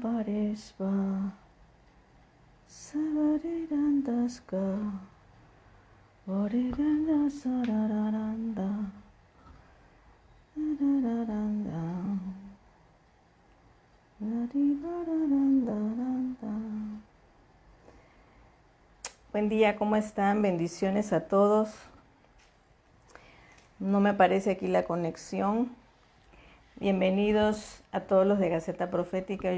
Baresva Savarirandaska Variganda Sararanda Rararanda Raribararanda. Buen día, ¿cómo están? Bendiciones a todos. No me aparece aquí la conexión. Bienvenidos a todos los de Gaceta Profética.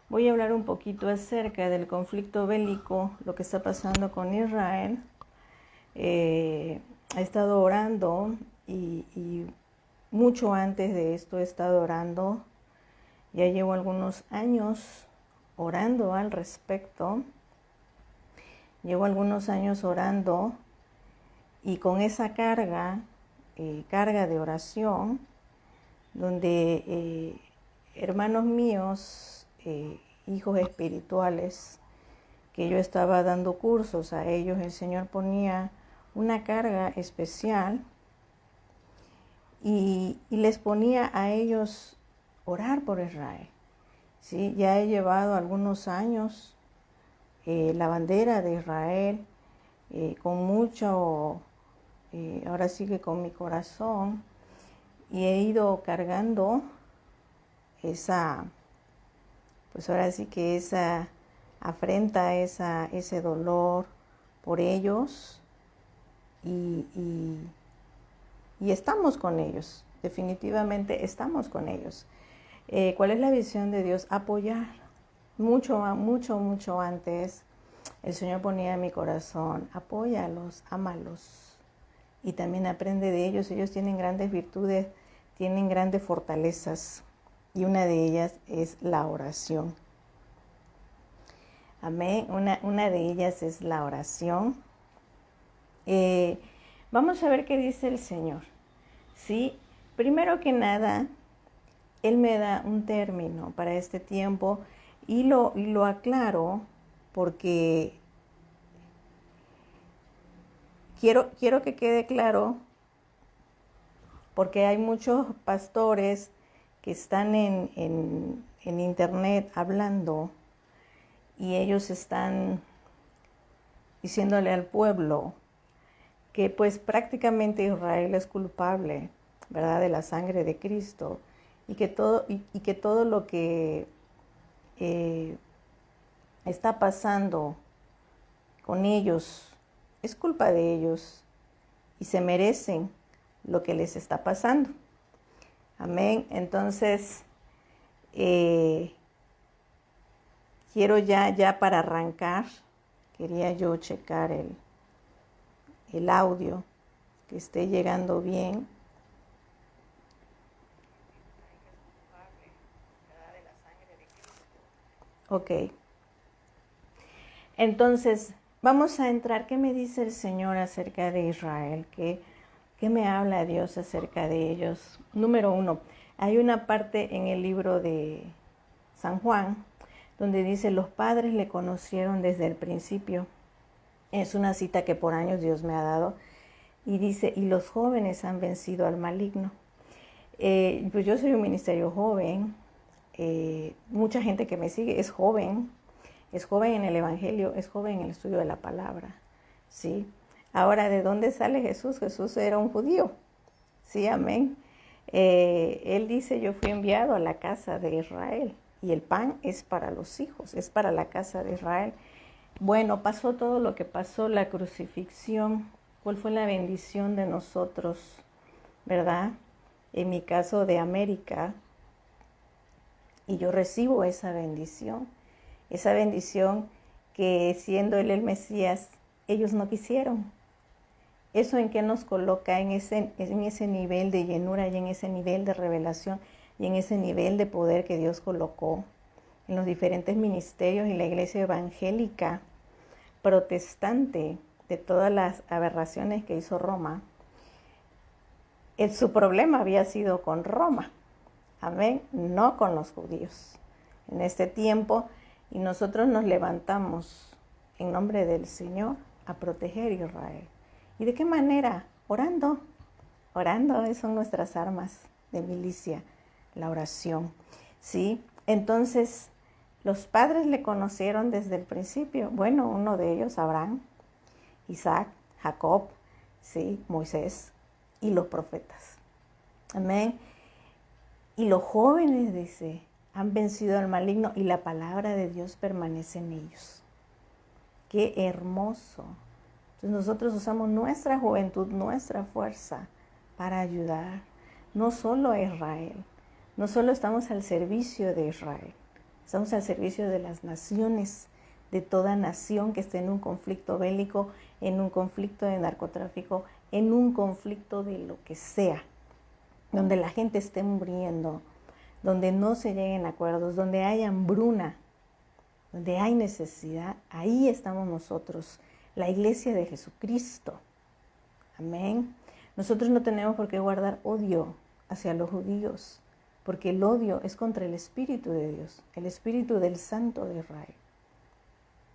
Voy a hablar un poquito acerca del conflicto bélico, lo que está pasando con Israel. He estado orando y mucho antes de esto he estado orando. Ya llevo algunos años orando al respecto. Llevo algunos años orando y con esa carga de oración, donde hermanos míos, hijos espirituales, que yo estaba dando cursos a ellos, el Señor ponía una carga especial y les ponía a ellos orar por Israel. ¿Sí? Ya he llevado algunos años la bandera de Israel con mucho, ahora sí que con mi corazón, y he ido cargando esa, pues ahora sí que esa afrenta, ese dolor por ellos y estamos con ellos, definitivamente estamos con ellos. ¿Cuál es la visión de Dios? Apoyar. Mucho antes el Señor ponía en mi corazón, apóyalos, ámalos y también aprende de ellos. Ellos tienen grandes virtudes, tienen grandes fortalezas y una de ellas es la oración. Amén. Una de ellas es la oración. Vamos a ver qué dice el Señor. ¿Sí? Primero que nada, Él me da un término para este tiempo y lo aclaro porque quiero que quede claro, porque hay muchos pastores que están en internet hablando y ellos están diciéndole al pueblo que pues prácticamente Israel es culpable, ¿verdad?, de la sangre de Cristo y que todo lo que está pasando con ellos es culpa de ellos y se merecen lo que les está pasando. Amén. Entonces, quiero ya para arrancar, quería yo checar el audio, que esté llegando bien. Ok. Entonces, vamos a entrar. ¿Qué me dice el Señor acerca de Israel? ¿Qué me habla Dios acerca de ellos? Número 1, hay una parte en el libro de San Juan donde dice, los padres le conocieron desde el principio. Es una cita que por años Dios me ha dado. Y dice, y los jóvenes han vencido al maligno. Pues yo soy un ministerio joven. Mucha gente que me sigue es joven en el Evangelio, es joven en el estudio de la palabra, ¿sí? Ahora, ¿de dónde sale Jesús? Jesús era un judío, ¿sí? Amén. Él dice, yo fui enviado a la casa de Israel y el pan es para los hijos, es para la casa de Israel. Bueno, pasó todo lo que pasó, la crucifixión. ¿Cuál fue la bendición de nosotros, verdad? En mi caso de América, y yo recibo esa bendición que siendo Él el Mesías, ellos no quisieron. ¿Eso en qué nos coloca? En ese nivel de llenura y en ese nivel de revelación y en ese nivel de poder que Dios colocó en los diferentes ministerios y la iglesia evangélica protestante de todas las aberraciones que hizo Roma. Su problema había sido con Roma, amén, no con los judíos. En este tiempo, y nosotros nos levantamos en nombre del Señor a proteger Israel. ¿Y de qué manera? Orando. Esas son nuestras armas de milicia, la oración. ¿Sí? Entonces, Los padres le conocieron desde el principio. Bueno, uno de ellos, Abraham, Isaac, Jacob, sí, Moisés y los profetas. Amén. Y los jóvenes, dice, han vencido al maligno y la palabra de Dios permanece en ellos. Qué hermoso. Entonces nosotros usamos nuestra juventud, nuestra fuerza para ayudar no solo a Israel, no solo estamos al servicio de Israel, estamos al servicio de las naciones, de toda nación que esté en un conflicto bélico, en un conflicto de narcotráfico, en un conflicto de lo que sea, donde la gente esté muriendo, donde no se lleguen a acuerdos, donde hay hambruna, donde hay necesidad, ahí estamos nosotros, la iglesia de Jesucristo. Amén. Nosotros no tenemos por qué guardar odio hacia los judíos, porque el odio es contra el Espíritu de Dios, el Espíritu del Santo de Israel.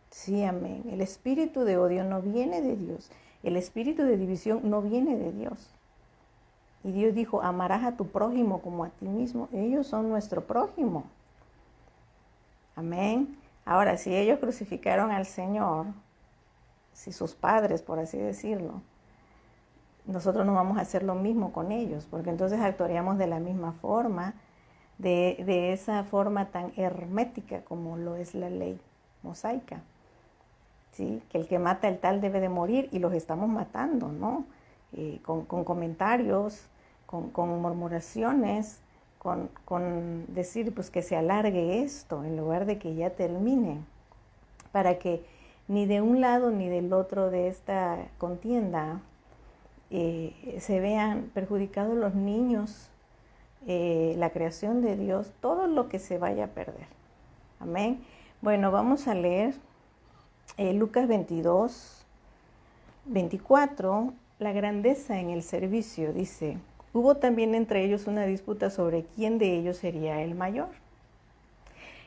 Sí, amén. El espíritu de odio no viene de Dios, el espíritu de división no viene de Dios. Y Dios dijo, amarás a tu prójimo como a ti mismo. Ellos son nuestro prójimo. Amén. Ahora, si ellos crucificaron al Señor, si sus padres, por así decirlo, nosotros no vamos a hacer lo mismo con ellos, porque entonces actuaríamos de la misma forma, de esa forma tan hermética como lo es la ley mosaica. ¿Sí? Que el que mata el tal debe de morir y los estamos matando, ¿no? Con comentarios, con murmuraciones, con decir pues que se alargue esto en lugar de que ya termine, para que ni de un lado ni del otro de esta contienda se vean perjudicados los niños, la creación de Dios, todo lo que se vaya a perder. Amén. Bueno, vamos a leer Lucas 22, 24, la grandeza en el servicio, dice, hubo también entre ellos una disputa sobre quién de ellos sería el mayor.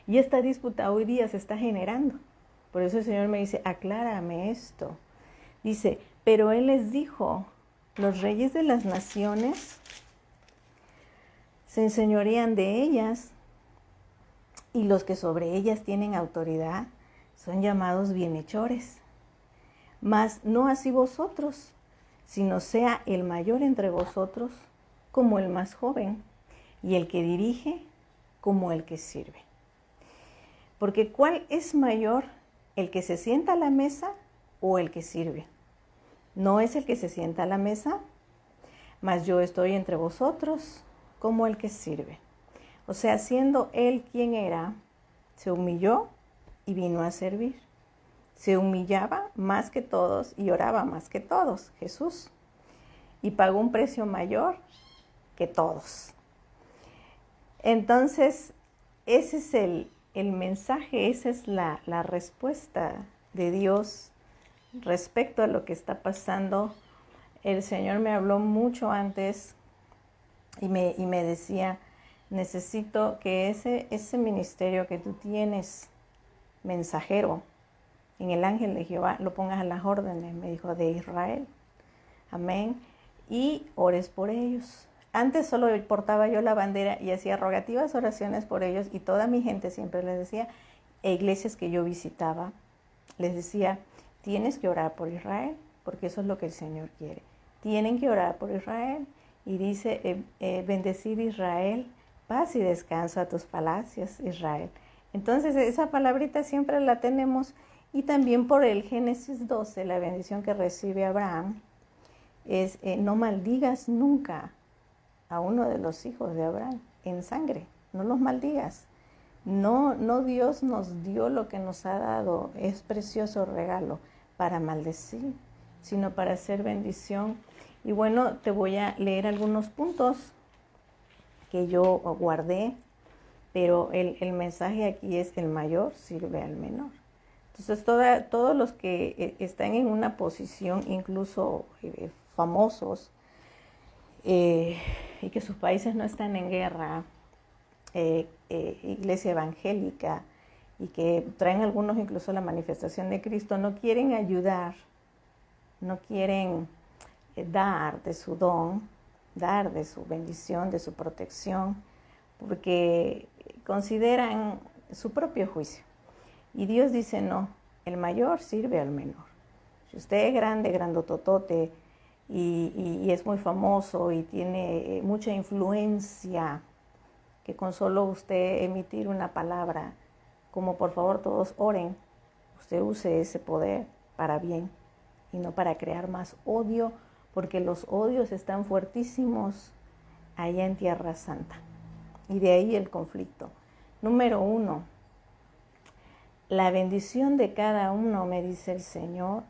Y esta disputa hoy día se está generando. Por eso el Señor me dice, aclárame esto. Dice, pero Él les dijo, los reyes de las naciones se enseñorean de ellas y los que sobre ellas tienen autoridad son llamados bienhechores. Mas no así vosotros, sino sea el mayor entre vosotros como el más joven, y el que dirige como el que sirve. Porque ¿cuál es mayor, el que se sienta a la mesa o el que sirve? No es el que se sienta a la mesa, mas yo estoy entre vosotros como el que sirve. O sea, siendo él quien era, se humilló y vino a servir. Se humillaba más que todos y oraba más que todos, Jesús. Y pagó un precio mayor que todos. Entonces, ese es el mensaje, esa es la respuesta de Dios respecto a lo que está pasando. El Señor me habló mucho antes y me decía, necesito que ese ministerio que tú tienes, mensajero, en el ángel de Jehová, lo pongas a las órdenes, me dijo, de Israel. Amén. Y ores por ellos. Antes solo portaba yo la bandera y hacía rogativas oraciones por ellos, y toda mi gente siempre les decía, e iglesias que yo visitaba, les decía, tienes que orar por Israel, porque eso es lo que el Señor quiere. Tienen que orar por Israel. Y dice, bendecid Israel, paz y descanso a tus palacios, Israel. Entonces esa palabrita siempre la tenemos. Y también por el Génesis 12, la bendición que recibe Abraham, es no maldigas nunca a uno de los hijos de Abraham en sangre, no los maldigas. No Dios nos dio lo que nos ha dado, es precioso regalo para maldecir, sino para hacer bendición. Y bueno, te voy a leer algunos puntos que yo guardé, pero el mensaje aquí es el mayor sirve al menor. Entonces todos los que están en una posición, incluso famosos, y que sus países no están en guerra, iglesia evangélica, y que traen algunos incluso la manifestación de Cristo, no quieren ayudar, no quieren dar de su don, dar de su bendición, de su protección, porque consideran su propio juicio. Y Dios dice, no, el mayor sirve al menor. Si usted es grande, grandototote, y es muy famoso y tiene mucha influencia, que con solo usted emitir una palabra, como por favor todos oren, usted use ese poder para bien y no para crear más odio, porque los odios están fuertísimos allá en Tierra Santa. Y de ahí el conflicto. Número 1, la bendición de cada uno, me dice el Señor,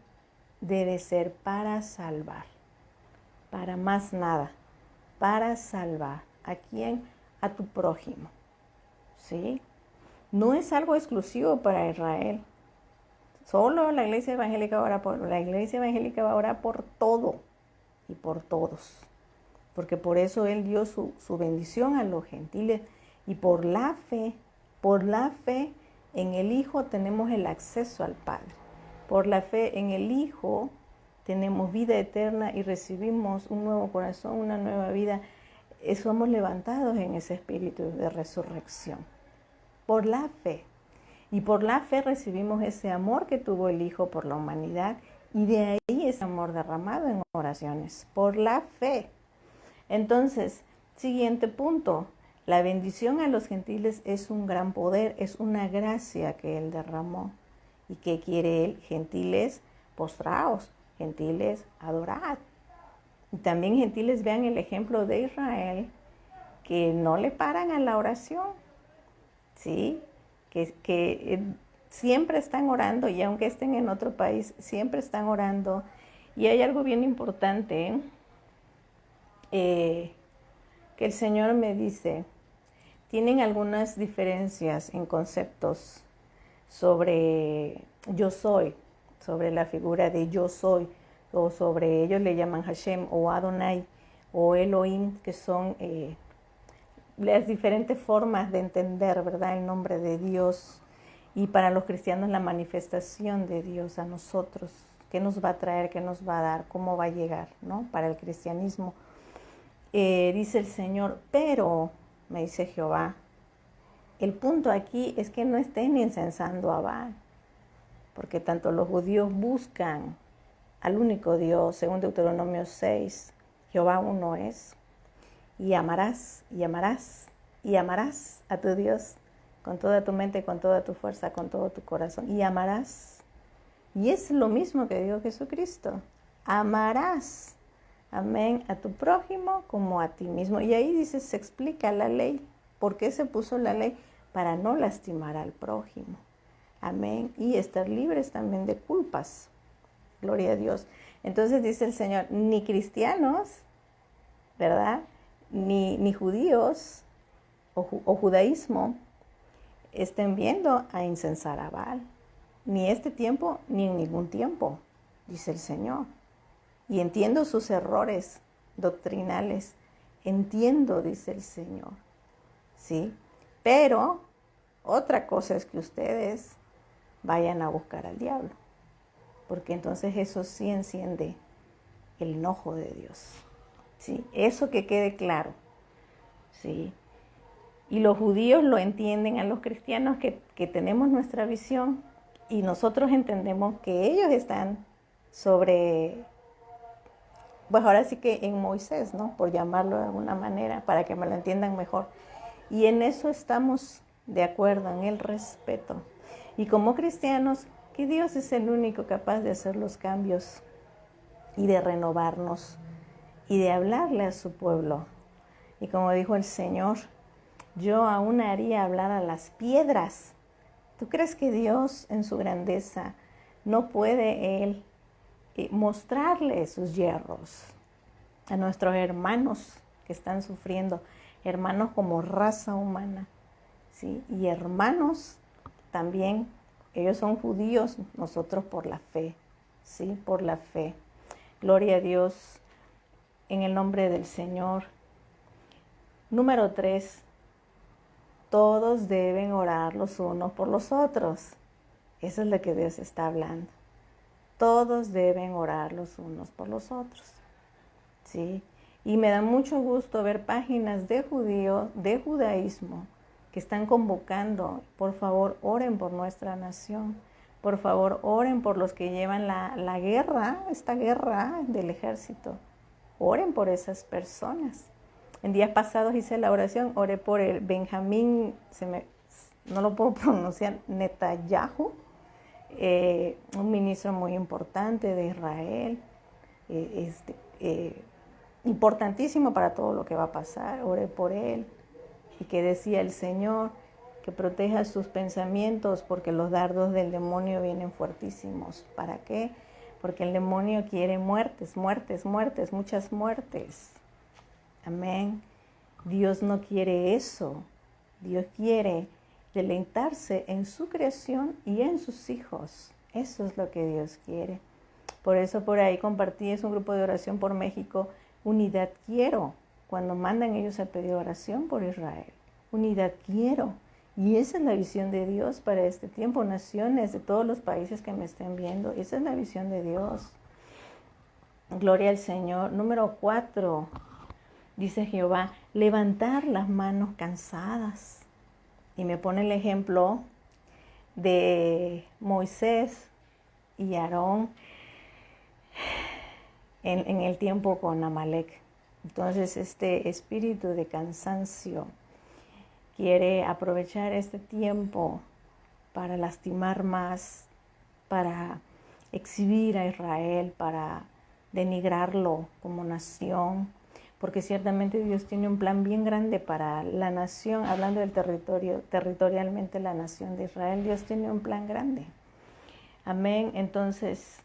debe ser para salvar, para más nada, para salvar. ¿A quién? A tu prójimo. ¿Sí? No es algo exclusivo para Israel. Solo la iglesia evangélica va a orar la iglesia evangélica va a orar por todo y por todos. Porque por eso Él dio su bendición a los gentiles. Y por la fe en el Hijo tenemos el acceso al Padre. Por la fe en el Hijo tenemos vida eterna y recibimos un nuevo corazón, una nueva vida. Somos levantados en ese espíritu de resurrección. Por la fe. Y por la fe recibimos ese amor que tuvo el Hijo por la humanidad. Y de ahí ese amor derramado en oraciones. Por la fe. Entonces, siguiente punto. La bendición a los gentiles es un gran poder, es una gracia que Él derramó. ¿Y qué quiere Él? Gentiles postraos, gentiles adorad. Y también gentiles vean el ejemplo de Israel, que no le paran a la oración, ¿sí? Que siempre están orando, y aunque estén en otro país, siempre están orando. Y hay algo bien importante, que el Señor me dice, tienen algunas diferencias en conceptos sobre yo soy, sobre la figura de yo soy, o sobre ellos le llaman Hashem o Adonai o Elohim, que son las diferentes formas de entender, ¿verdad?, el nombre de Dios. Y para los cristianos la manifestación de Dios a nosotros, qué nos va a traer, qué nos va a dar, cómo va a llegar, ¿no?, para el cristianismo. Dice el Señor, pero, me dice Jehová, el punto aquí es que no estén incensando a Baal, porque tanto los judíos buscan al único Dios, según Deuteronomio 6, Jehová uno es, y amarás, y amarás, y amarás a tu Dios con toda tu mente, con toda tu fuerza, con todo tu corazón, y amarás. Y es lo mismo que dijo Jesucristo, amarás, amén, a tu prójimo como a ti mismo. Y ahí dice, se explica la ley. ¿Por qué se puso la ley? Para no lastimar al prójimo, amén, y estar libres también de culpas. Gloria a Dios. Entonces dice el Señor, ni cristianos, ¿verdad?, ni judíos o judaísmo estén viendo a incensar a Baal, ni este tiempo, ni en ningún tiempo, dice el Señor. Y entiendo sus errores doctrinales, entiendo, dice el Señor, ¿sí? Pero otra cosa es que ustedes vayan a buscar al diablo, porque entonces eso sí enciende el enojo de Dios, ¿sí? Eso que quede claro, ¿sí? Y los judíos lo entienden, a los cristianos que tenemos nuestra visión, y nosotros entendemos que ellos están sobre, pues ahora sí que en Moisés, ¿no?, por llamarlo de alguna manera, para que me lo entiendan mejor. Y en eso estamos de acuerdo, en el respeto. Y como cristianos, que Dios es el único capaz de hacer los cambios y de renovarnos y de hablarle a su pueblo. Y como dijo el Señor, yo aún haría hablar a las piedras. ¿Tú crees que Dios en su grandeza no puede Él mostrarle sus hierros a nuestros hermanos que están sufriendo, hermanos como raza humana, ¿sí? Y hermanos también, ellos son judíos, nosotros por la fe, ¿sí? Por la fe. Gloria a Dios en el nombre del Señor. Número 3, todos deben orar los unos por los otros. Eso es lo que Dios está hablando. Todos deben orar los unos por los otros, ¿sí? Y me da mucho gusto ver páginas de judíos, de judaísmo, que están convocando. Por favor, oren por nuestra nación. Por favor, oren por los que llevan la guerra, esta guerra del ejército. Oren por esas personas. En días pasados hice la oración, oré por el Benjamín, no lo puedo pronunciar, Netanyahu, un ministro muy importante de Israel, importantísimo para todo lo que va a pasar. Oré por él y que decía el Señor que proteja sus pensamientos porque los dardos del demonio vienen fuertísimos. ¿Para qué? Porque el demonio quiere muertes, muertes, muertes, muchas muertes. Amén. Dios no quiere eso. Dios quiere deleitarse en su creación y en sus hijos. Eso es lo que Dios quiere. Por eso por ahí compartí, es un grupo de oración por México, unidad quiero. Cuando mandan ellos a pedir oración por Israel, unidad quiero. Y esa es la visión de Dios para este tiempo, naciones de todos los países que me estén viendo. Esa es la visión de Dios. Gloria al Señor. Número 4, dice Jehová, levantar las manos cansadas. Y me pone el ejemplo de Moisés y Aarón en el tiempo con Amalek. Entonces este espíritu de cansancio quiere aprovechar este tiempo para lastimar más, para exhibir a Israel, para denigrarlo como nación, porque ciertamente Dios tiene un plan bien grande para la nación, hablando del territorio, territorialmente la nación de Israel, Dios tiene un plan grande. Amén. Entonces,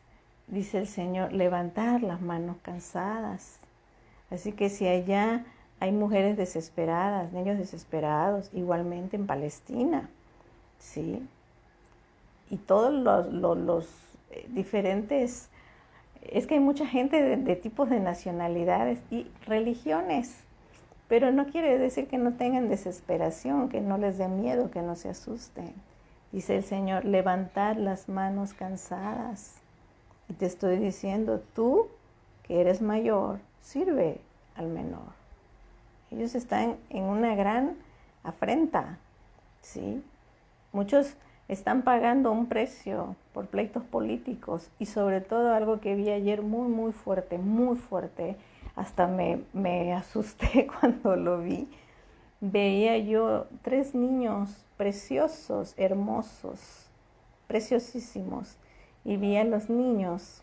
dice el Señor, levantar las manos cansadas. Así que si allá hay mujeres desesperadas, niños desesperados, igualmente en Palestina, ¿sí? Y todos los diferentes, es que hay mucha gente de tipos de nacionalidades y religiones, pero no quiere decir que no tengan desesperación, que no les dé miedo, que no se asusten. Dice el Señor, levantad las manos cansadas. Y te estoy diciendo, tú que eres mayor, sirve al menor. Ellos están en una gran afrenta, ¿sí? Muchos están pagando un precio por pleitos políticos y sobre todo algo que vi ayer muy fuerte, hasta me asusté cuando lo vi. Veía yo 3 niños preciosos, hermosos, preciosísimos, y vi a los niños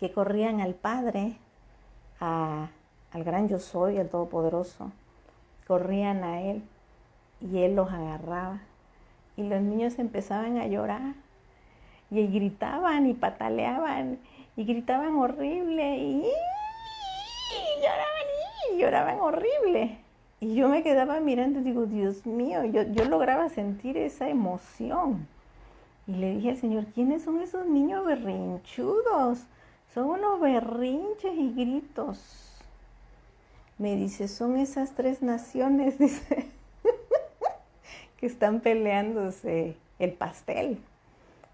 que corrían al Padre, al gran yo soy, al Todopoderoso, corrían a Él y Él los agarraba. Y los niños empezaban a llorar y gritaban y pataleaban y gritaban horrible y lloraban horrible. Y yo me quedaba mirando y digo, Dios mío, yo lograba sentir esa emoción. Y le dije al Señor, ¿quiénes son esos niños berrinchudos? Son unos berrinches y gritos. Me dice, son esas 3 naciones, dice, que están peleándose el pastel,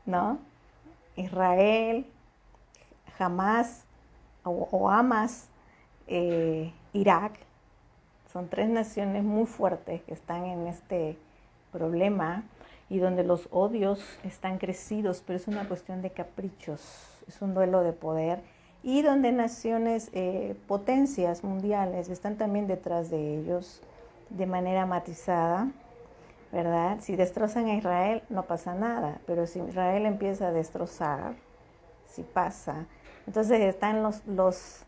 ¿no? Israel, Hamas o Hamas, Irak. Son 3 naciones muy fuertes que están en este problema y donde los odios están crecidos, pero es una cuestión de caprichos, es un duelo de poder, y donde naciones, potencias mundiales están también detrás de ellos de manera matizada, ¿verdad? Si destrozan a Israel no pasa nada, pero si Israel empieza a destrozar, sí pasa. Entonces están los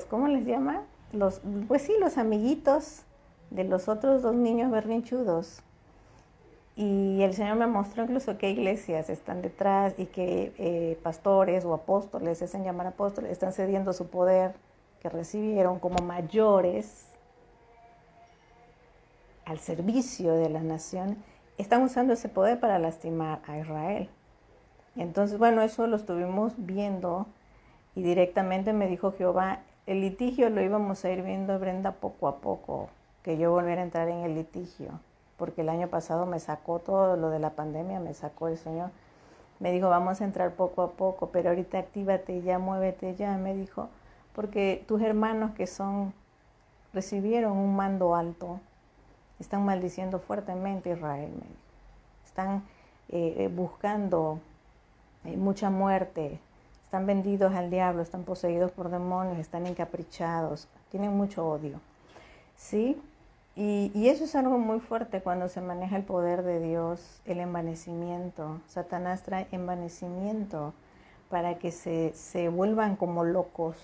¿cómo les llama? Pues sí, los amiguitos de los otros 2 niños berrinchudos. Y el Señor me mostró incluso qué iglesias están detrás y que pastores o apóstoles, se hacen llamar apóstoles, están cediendo su poder que recibieron como mayores al servicio de la nación, están usando ese poder para lastimar a Israel. Entonces, bueno, eso lo estuvimos viendo y directamente me dijo Jehová, el litigio lo íbamos a ir viendo, Brenda, poco a poco, que yo volviera a entrar en el litigio, porque el año pasado me sacó todo lo de la pandemia, me sacó el Señor. Me dijo, vamos a entrar poco a poco, pero ahorita actívate ya, muévete ya, me dijo, porque tus hermanos que recibieron un mando alto, están maldiciendo fuertemente a Israel, me dijo. Están buscando mucha muerte, están vendidos al diablo, están poseídos por demonios, están encaprichados, tienen mucho odio, ¿sí? Y eso es algo muy fuerte cuando se maneja el poder de Dios, el envanecimiento. Satanás trae envanecimiento para que se vuelvan como locos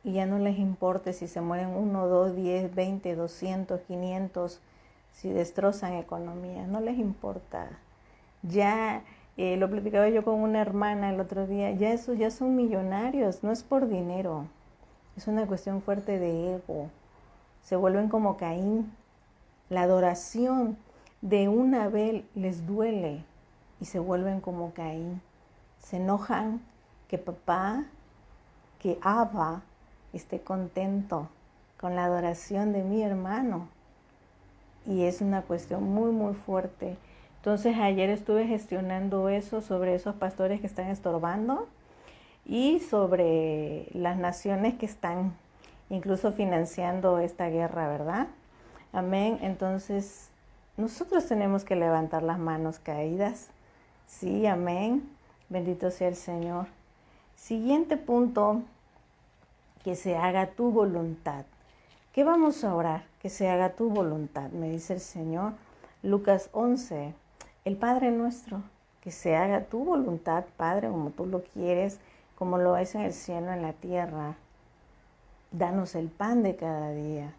y ya no les importe si se mueren 1, 2, 10, 20, 200, 500, si destrozan economía, no les importa. Ya lo platicaba yo con una hermana el otro día, ya son millonarios, no es por dinero, es una cuestión fuerte de ego. Se vuelven como Caín. La adoración de un Abel les duele y se vuelven como Caín. Se enojan que papá, que Abba esté contento con la adoración de mi hermano. Y es una cuestión muy, muy fuerte. Entonces ayer estuve gestionando eso sobre esos pastores que están estorbando y sobre las naciones que están incluso financiando esta guerra, ¿verdad? Amén. Entonces, nosotros tenemos que levantar las manos caídas. Sí, amén. Bendito sea el Señor. Siguiente punto, que se haga tu voluntad. ¿Qué vamos a orar? Que se haga tu voluntad, me dice el Señor. Lucas 11, el Padre nuestro, que se haga tu voluntad, Padre, como tú lo quieres, como lo es en el cielo, en la tierra. Danos el pan de cada día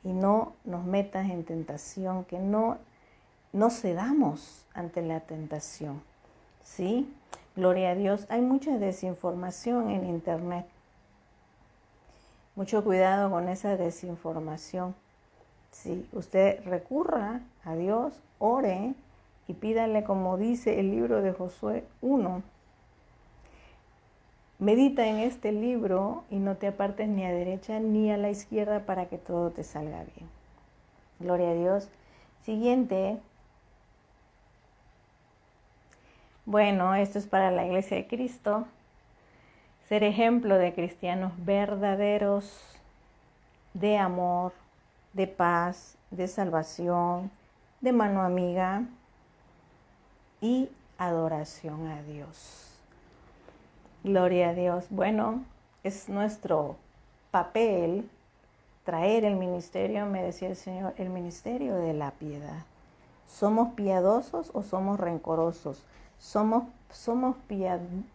y no nos metas en tentación, que no cedamos ante la tentación, ¿sí? Gloria a Dios. Hay mucha desinformación en internet. Mucho cuidado con esa desinformación. Sí, usted recurra a Dios, ore y pídale, como dice el libro de Josué 1. Medita en este libro y no te apartes ni a derecha ni a la izquierda para que todo te salga bien. Gloria a Dios. Siguiente. Bueno, esto es para la Iglesia de Cristo. Ser ejemplo de cristianos verdaderos, de amor, de paz, de salvación, de mano amiga y adoración a Dios. Gloria a Dios. Bueno, es nuestro papel traer el ministerio, me decía el Señor, el ministerio de la piedad. ¿Somos piadosos o somos rencorosos? ¿Somos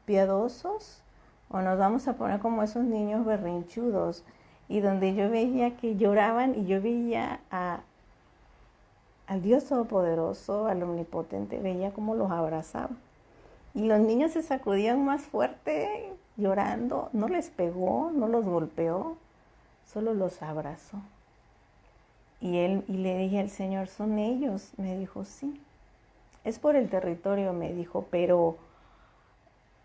piadosos o nos vamos a poner como esos niños berrinchudos? Y donde yo veía que lloraban y yo veía al Dios Todopoderoso, al Omnipotente, veía cómo los abrazaba. Y los niños se sacudían más fuerte, llorando. No les pegó, no los golpeó, solo los abrazó. Y le dije al Señor, ¿son ellos? Me dijo, sí. Es por el territorio, me dijo, pero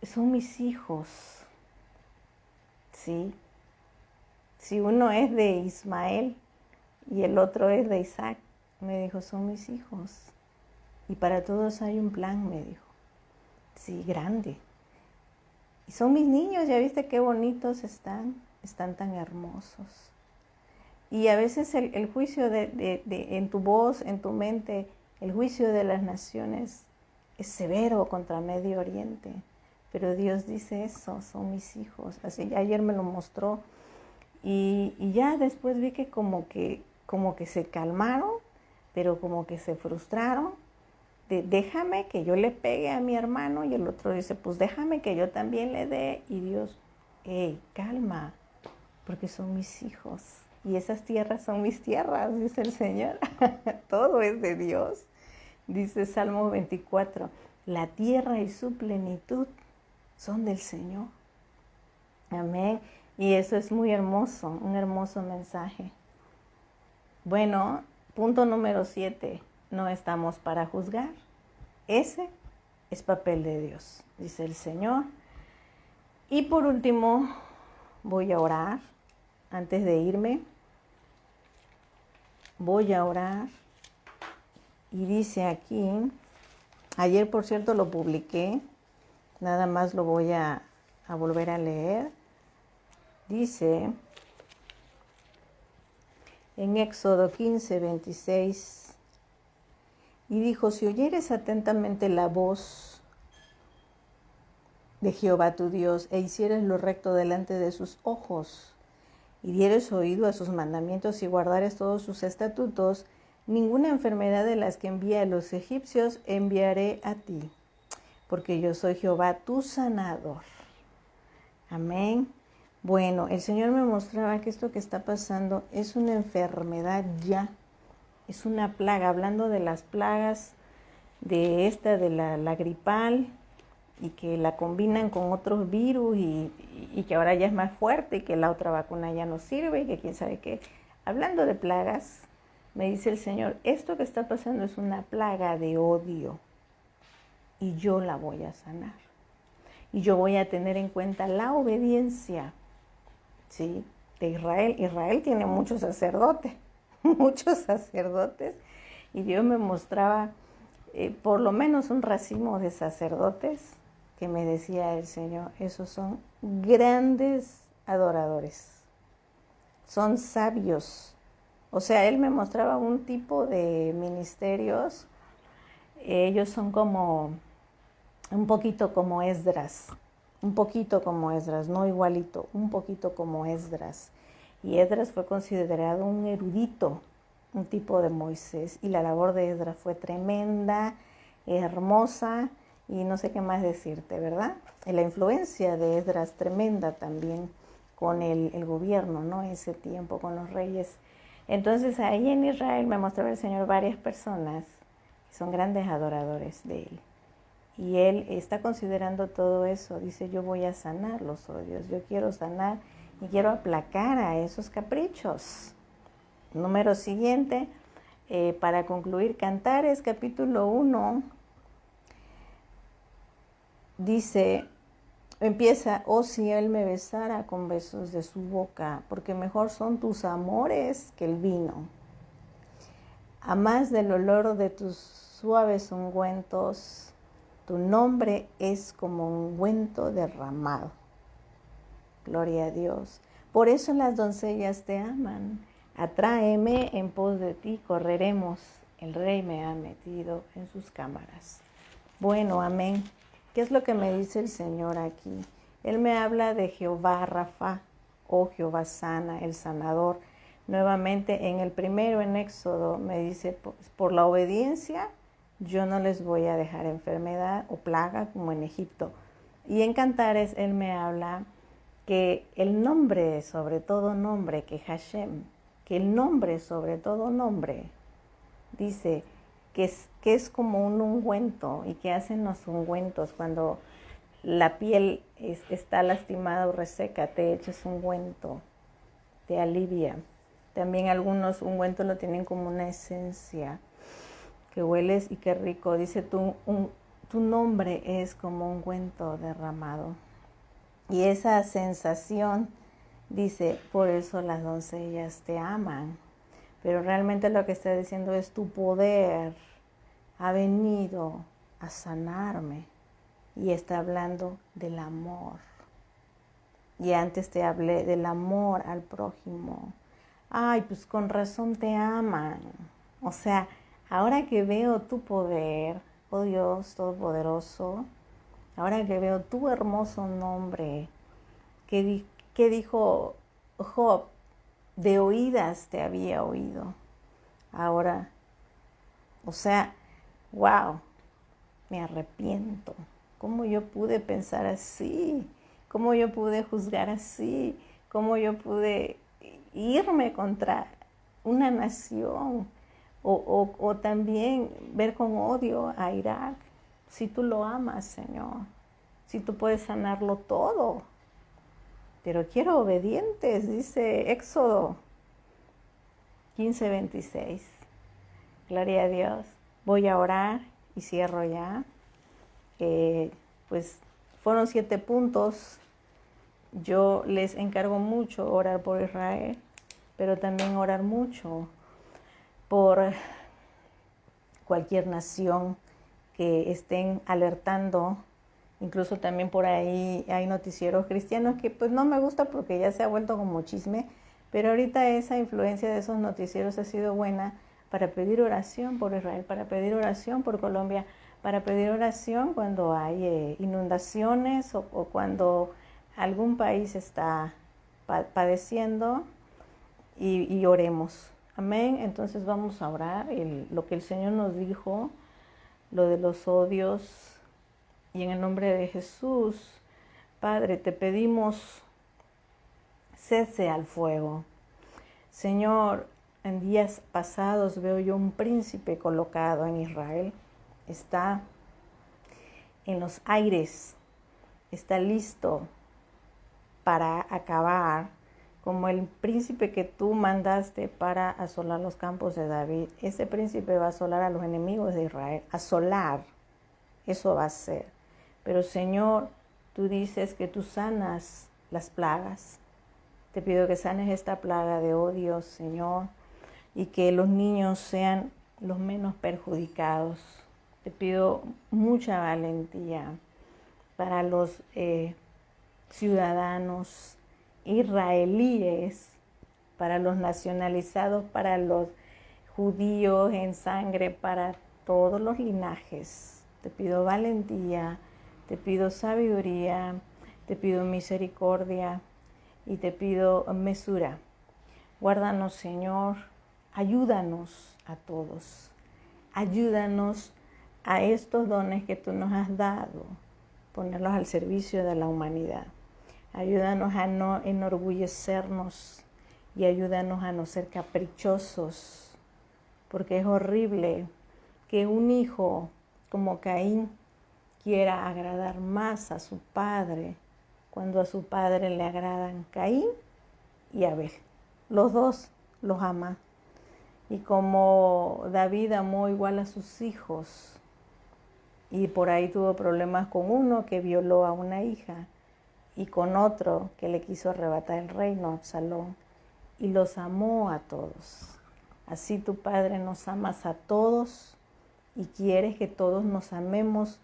son mis hijos. ¿Sí? Si uno es de Ismael y el otro es de Isaac, me dijo, son mis hijos. Y para todos hay un plan, me dijo. Sí, grande. Y son mis niños, ya viste qué bonitos están tan hermosos. Y a veces el juicio en tu voz, en tu mente, el juicio de las naciones es severo contra Medio Oriente. Pero Dios dice eso, son mis hijos. Así ayer me lo mostró. Y ya después vi que como que se calmaron, pero como que se frustraron. Déjame que yo le pegue a mi hermano, y el otro dice, pues déjame que yo también le dé. Y Dios, hey, calma, porque son mis hijos y esas tierras son mis tierras, dice el Señor. Todo es de Dios. Dice Salmo 24, la tierra y su plenitud son del Señor. Amén. Y eso es muy hermoso, un hermoso mensaje. Bueno, punto número 7. No estamos para juzgar. Ese es papel de Dios, dice el Señor. Y por último, voy a orar antes de irme. Voy a orar. Y dice aquí, ayer por cierto lo publiqué, nada más lo voy a volver a leer. Dice, en Éxodo 15:26. Y dijo, si oyeres atentamente la voz de Jehová tu Dios, e hicieres lo recto delante de sus ojos, y dieres oído a sus mandamientos y guardares todos sus estatutos, ninguna enfermedad de las que envié a los egipcios enviaré a ti, porque yo soy Jehová tu sanador. Amén. Bueno, el Señor me mostraba que esto que está pasando es una enfermedad ya, es una plaga, hablando de las plagas de la gripal, y que la combinan con otros virus y que ahora ya es más fuerte y que la otra vacuna ya no sirve y que quién sabe qué. Hablando de plagas, me dice el Señor, esto que está pasando es una plaga de odio y yo la voy a sanar. Y yo voy a tener en cuenta la obediencia, ¿sí?, de Israel. Israel tiene muchos sacerdotes, y Dios me mostraba por lo menos un racimo de sacerdotes que me decía el Señor, esos son grandes adoradores, son sabios. O sea, Él me mostraba un tipo de ministerios, ellos son como un poquito como Esdras, no igualito, un poquito como Esdras. Y Esdras fue considerado un erudito, un tipo de Moisés, y la labor de Esdras fue tremenda, hermosa, y no sé qué más decirte, ¿verdad? Y la influencia de Esdras tremenda también con el gobierno, ¿no? Ese tiempo con los reyes. Entonces ahí en Israel me mostraba el Señor varias personas que son grandes adoradores de Él. Y Él está considerando todo eso. Dice, yo voy a sanar los odios, yo quiero sanar y quiero aplacar a esos caprichos. Número siguiente, para concluir, Cantares capítulo 1, dice, empieza, oh si Él me besara con besos de su boca, porque mejor son tus amores que el vino. A más del olor de tus suaves ungüentos, tu nombre es como ungüento derramado. Gloria a Dios. Por eso las doncellas te aman. Atráeme en pos de ti, correremos. El Rey me ha metido en sus cámaras. Bueno, amén. ¿Qué es lo que me dice el Señor aquí? Él me habla de Jehová Rafa, o Jehová sana, el sanador. Nuevamente en el primero, en Éxodo, me dice, por la obediencia, yo no les voy a dejar enfermedad o plaga como en Egipto. Y en Cantares Él me habla que el nombre sobre todo nombre, que Hashem, que el nombre sobre todo nombre, dice que es como un ungüento. ¿Y que hacen los ungüentos? Cuando la piel está lastimada o reseca, te echas ungüento, te alivia. También algunos ungüentos lo tienen como una esencia, que hueles y qué rico. Dice, tu nombre es como un ungüento derramado. Y esa sensación, dice, por eso las doncellas te aman. Pero realmente lo que está diciendo es, tu poder ha venido a sanarme. Y está hablando del amor. Y antes te hablé del amor al prójimo. Ay, pues con razón te aman. O sea, ahora que veo tu poder, oh Dios Todopoderoso, ahora que veo tu hermoso nombre, que dijo Job, de oídas te había oído. Ahora, o sea, wow, me arrepiento. ¿Cómo yo pude pensar así? ¿Cómo yo pude juzgar así? ¿Cómo yo pude irme contra una nación? O también ver con odio a Irak. Si tú lo amas, Señor, si tú puedes sanarlo todo. Pero quiero obedientes, dice Éxodo 15:26. Gloria a Dios. Voy a orar y cierro ya. Pues fueron 7 puntos. Yo les encargo mucho orar por Israel, pero también orar mucho por cualquier nación que estén alertando. Incluso también por ahí hay noticieros cristianos que pues no me gusta porque ya se ha vuelto como chisme, Pero ahorita esa influencia de esos noticieros ha sido buena para pedir oración por Israel, para pedir oración por Colombia, para pedir oración cuando hay inundaciones o cuando algún país está padeciendo y oremos. Amén. Entonces vamos a orar lo que el Señor nos dijo, lo de los odios. Y en el nombre de Jesús, Padre, te pedimos cese al fuego. Señor, en días pasados veo yo un príncipe colocado en Israel. Está en los aires, está listo para acabar, como el príncipe que tú mandaste para asolar los campos de David. Ese príncipe va a asolar a los enemigos de Israel, asolar, eso va a ser. Pero Señor, tú dices que tú sanas las plagas. Te pido que sanes esta plaga de odio, Señor, y que los niños sean los menos perjudicados. Te pido mucha valentía para los ciudadanos israelíes, para los nacionalizados, para los judíos en sangre, para todos los linajes. Te pido valentía, te pido sabiduría, te pido misericordia y te pido mesura. Guárdanos, Señor, ayúdanos a todos. Ayúdanos a estos dones que tú nos has dado, ponerlos al servicio de la humanidad. Ayúdanos a no enorgullecernos y ayúdanos a no ser caprichosos, porque es horrible que un hijo como Caín quiera agradar más a su padre cuando a su padre le agradan Caín y Abel. Los dos los ama. Y como David amó igual a sus hijos y por ahí tuvo problemas con uno que violó a una hija y con otro que le quiso arrebatar el reino, Absalón, y los amó a todos. Así tu Padre nos amas a todos y quieres que todos nos amemos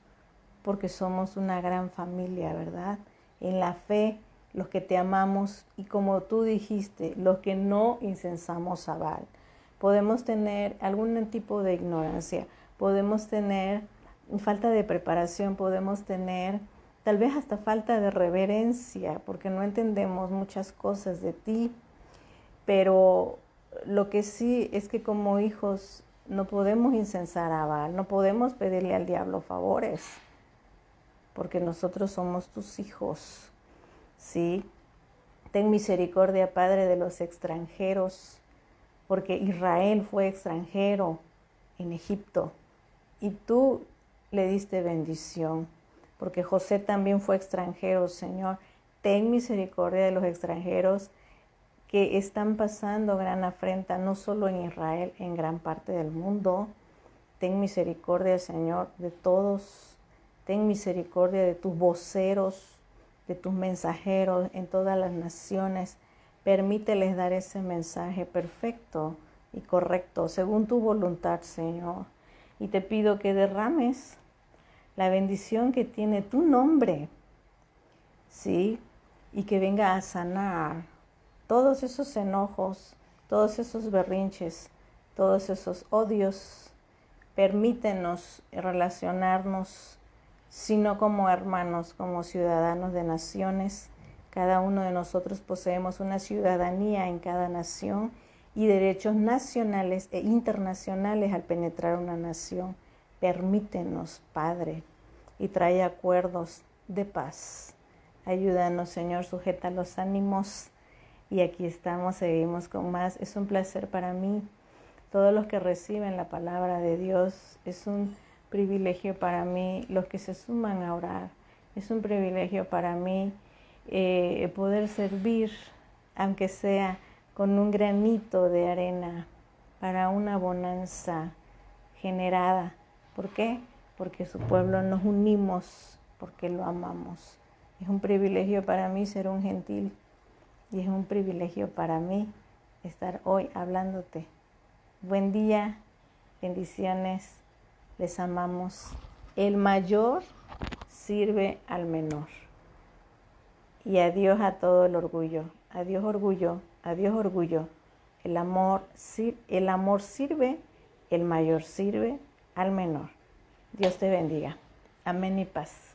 porque somos una gran familia, ¿verdad? En la fe, los que te amamos y como tú dijiste, los que no incensamos a Baal. Podemos tener algún tipo de ignorancia, podemos tener falta de preparación, podemos tener tal vez hasta falta de reverencia, porque no entendemos muchas cosas de ti, pero lo que sí es que como hijos no podemos incensar a Baal, no podemos pedirle al diablo favores, porque nosotros somos tus hijos, ¿sí? Ten misericordia, Padre, de los extranjeros, porque Israel fue extranjero en Egipto y tú le diste bendición, porque José también fue extranjero, Señor. Ten misericordia de los extranjeros que están pasando gran afrenta, no solo en Israel, en gran parte del mundo. Ten misericordia, Señor, de todos. Ten misericordia de tus voceros, de tus mensajeros en todas las naciones. Permíteles dar ese mensaje perfecto y correcto, según tu voluntad, Señor. Y te pido que derrames la bendición que tiene tu nombre, ¿sí? Y que venga a sanar todos esos enojos, todos esos berrinches, todos esos odios. Permítenos relacionarnos, sino como hermanos, como ciudadanos de naciones. Cada uno de nosotros poseemos una ciudadanía en cada nación y derechos nacionales e internacionales al penetrar una nación. Permítenos, Padre, y trae acuerdos de paz. Ayúdanos, Señor, sujeta los ánimos. Y aquí estamos, seguimos con más. Es un placer para mí. Todos los que reciben la palabra de Dios, es un privilegio para mí. Los que se suman a orar, es un privilegio para mí poder servir, aunque sea con un granito de arena, para una bonanza generada. ¿Por qué? Porque su pueblo nos unimos, porque lo amamos. Es un privilegio para mí ser un gentil y es un privilegio para mí estar hoy hablándote. Buen día, bendiciones, les amamos. El mayor sirve al menor. Y adiós a todo el orgullo. Adiós orgullo. Adiós orgullo. El amor sirve, el mayor sirve al menor. Dios te bendiga. Amén y paz.